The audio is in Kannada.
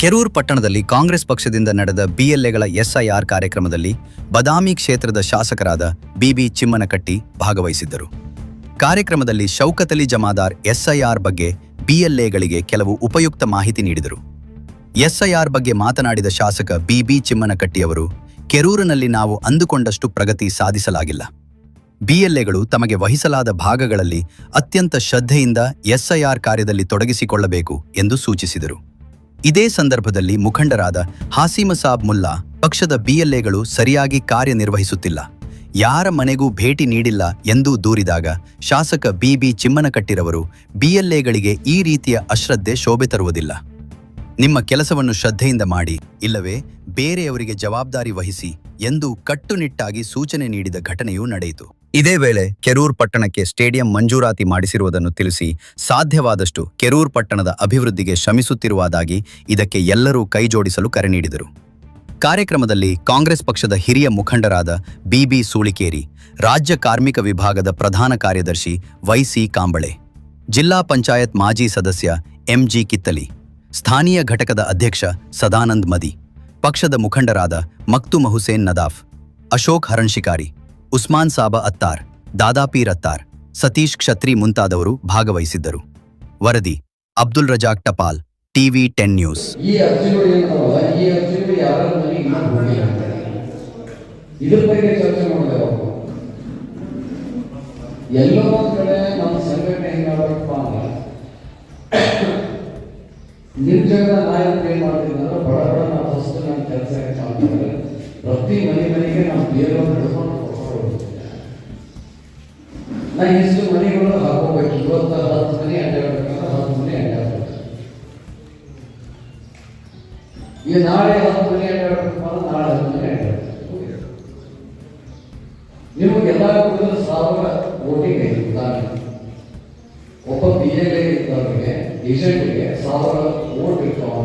ಕೆರೂರು ಪಟ್ಟಣದಲ್ಲಿ ಕಾಂಗ್ರೆಸ್ ಪಕ್ಷದಿಂದ ನಡೆದ ಬಿಎಲ್ಎಗಳ ಎಸ್ಐಆರ್ ಕಾರ್ಯಕ್ರಮದಲ್ಲಿ ಬದಾಮಿ ಕ್ಷೇತ್ರದ ಶಾಸಕರಾದ ಬಿಬಿ ಚಿಮ್ಮನಕಟ್ಟಿ ಭಾಗವಹಿಸಿದ್ದರು. ಕಾರ್ಯಕ್ರಮದಲ್ಲಿ ಶೌಕತ್ ಅಲಿ ಜಮಾದಾರ್ ಎಸ್ಐಆರ್ ಬಗ್ಗೆ ಬಿಎಲ್ಎಗಳಿಗೆ ಕೆಲವು ಉಪಯುಕ್ತ ಮಾಹಿತಿ ನೀಡಿದರು. ಎಸ್ಐಆರ್ ಬಗ್ಗೆ ಮಾತನಾಡಿದ ಶಾಸಕ ಬಿಬಿ ಚಿಮ್ಮನಕಟ್ಟಿಯವರು, ಕೆರೂರಿನಲ್ಲಿ ನಾವು ಅಂದುಕೊಂಡಷ್ಟು ಪ್ರಗತಿ ಸಾಧಿಸಲಾಗಿಲ್ಲ. ಬಿಎಲ್ಎಗಳು ತಮಗೆ ವಹಿಸಲಾದ ಭಾಗಗಳಲ್ಲಿ ಅತ್ಯಂತ ಶ್ರದ್ಧೆಯಿಂದ ಎಸ್ಐಆರ್ ಕಾರ್ಯದಲ್ಲಿ ತೊಡಗಿಸಿಕೊಳ್ಳಬೇಕು ಎಂದು ಸೂಚಿಸಿದರು. ಇದೇ ಸಂದರ್ಭದಲ್ಲಿ ಮುಖಂಡರಾದ ಹಾಸಿಮಸಾಬ್ ಮುಲ್ಲಾ, ಪಕ್ಷದ ಬಿಎಲ್ಎಗಳು ಸರಿಯಾಗಿ ಕಾರ್ಯನಿರ್ವಹಿಸುತ್ತಿಲ್ಲ, ಯಾರ ಮನೆಗೂ ಭೇಟಿ ನೀಡಿಲ್ಲ ಎಂದು ದೂರಿದಾಗ ಶಾಸಕ ಬಿಬಿ ಚಿಮ್ಮನಕಟ್ಟಿರವರು, ಬಿಎಲ್ಎಗಳಿಗೆ ಈ ರೀತಿಯ ಅಶ್ರದ್ಧೆ ಶೋಭೆ ತರುವುದಿಲ್ಲ. ನಿಮ್ಮ ಕೆಲಸವನ್ನು ಶ್ರದ್ಧೆಯಿಂದ ಮಾಡಿ, ಇಲ್ಲವೇ ಬೇರೆಯವರಿಗೆ ಜವಾಬ್ದಾರಿ ವಹಿಸಿ ಎಂದು ಕಟ್ಟುನಿಟ್ಟಾಗಿ ಸೂಚನೆ ನೀಡಿದ ಘಟನೆಯೂ ನಡೆಯಿತು. ಇದೇ ವೇಳೆ ಕೆರೂರು ಪಟ್ಟಣಕ್ಕೆ ಸ್ಟೇಡಿಯಂ ಮಂಜೂರಾತಿ ಮಾಡಿಸಿರುವುದನ್ನು ತಿಳಿಸಿ ಸಾಧ್ಯವಾದಷ್ಟು ಕೆರೂರು ಪಟ್ಟಣದ ಅಭಿವೃದ್ಧಿಗೆ ಶ್ರಮಿಸುತ್ತಿರುವುದಾಗಿ ಇದಕ್ಕೆ ಎಲ್ಲರೂ ಕೈಜೋಡಿಸಲು ಕರೆ ನೀಡಿದರು. ಕಾರ್ಯಕ್ರಮದಲ್ಲಿ ಕಾಂಗ್ರೆಸ್ ಪಕ್ಷದ ಹಿರಿಯ ಮುಖಂಡರಾದ ಬಿಬಿ ಸೂಳಿಕೇರಿ, ರಾಜ್ಯ ಕಾರ್ಮಿಕ ವಿಭಾಗದ ಪ್ರಧಾನ ಕಾರ್ಯದರ್ಶಿ ವೈಸಿ ಕಾಂಬಳೆ, ಜಿಲ್ಲಾ ಪಂಚಾಯತ್ ಮಾಜಿ ಸದಸ್ಯ ಎಂಜಿ ಕಿತ್ತಲಿ, ಸ್ಥಾನೀಯ ಘಟಕದ ಅಧ್ಯಕ್ಷ ಸದಾನಂದ್ ಮದಿ, ಪಕ್ಷದ ಮುಖಂಡರಾದ ಮಕ್ತುಮ್ ಹುಸೇನ್ ನದಾಫ್, ಅಶೋಕ್ ಹರಣ್ಶಿಕಾರಿ, ಉಸ್ಮಾನ್ ಸಾಬ ಅತ್ತಾರ್, ದಾದಾಪೀರ್ ಅತ್ತಾರ್, ಸತೀಶ್ ಕ್ಷತ್ರಿ ಮುಂತಾದವರು ಭಾಗವಹಿಸಿದ್ದರು. ವರದಿ ಅಬ್ದುಲ್ ರಜಾಕ್ ಟಪಾಲ್, ಟಿವಿ 10 ನ್ಯೂಸ್. ಇದ್ರ ಬಗ್ಗೆ ಚರ್ಚೆ ಮಾಡಬೇಕು. ಎಲ್ಲೋ ಒಂದ್ ಕಡೆ ನಮ್ಮ ಸಂಘಟನೆ ಹೆಂಗಾಗಬೇಕಪ್ಪ ಅಂದ್ರೆ, ನಿರ್ಜನದ ನಾಯಕರು ಏನ್ ಮಾಡ್ತಿದ್ರು, ಬಡ ಬಡ ನಾವು ಫಸ್ಟ್ ನಮ್ಮ ಕೆಲಸ ಮಾಡ್ತಾರೆ, ಪ್ರತಿ ಮನೆಗೆ ನಾವು ಬೇರೆಯವ್ರು ಹಿಡ್ಕೊಂಡು ನಾ ಎಷ್ಟು ಮನೆಗಳು ಹಾಕೋಬೇಕು. ಇವತ್ತು 10 ಮನೆ ಅಡ್ಡಾಡ್ಬೇಕಂದ್ರೆ 10 ಮನೆ ಅಡ್ಡಾಡ್ಬೇಕು. ಈಗ ನಾಳೆ 10 ಮನೆ ಅಡ್ಡಾಡ್ಬೇಕಪ್ಪ ಅಂದ್ರೆ ನಾಳೆ 10 ಮನೆ ಅಡ್ಡಾಡ್ಬೇಕು. ನಿಮಗೆಲ್ಲ ಕೂಡಲು 1000 ವೋಟಿಂಗ್ ಇರ್ತಾರೆ. ಒಬ್ಬ ಬಿಎಲ್ಎ ಇದ್ದವರಿಗೆ ಏಜೆಂಟ್ಗೆ 1000 ವೋಟ್ ಇರ್ತಾವ.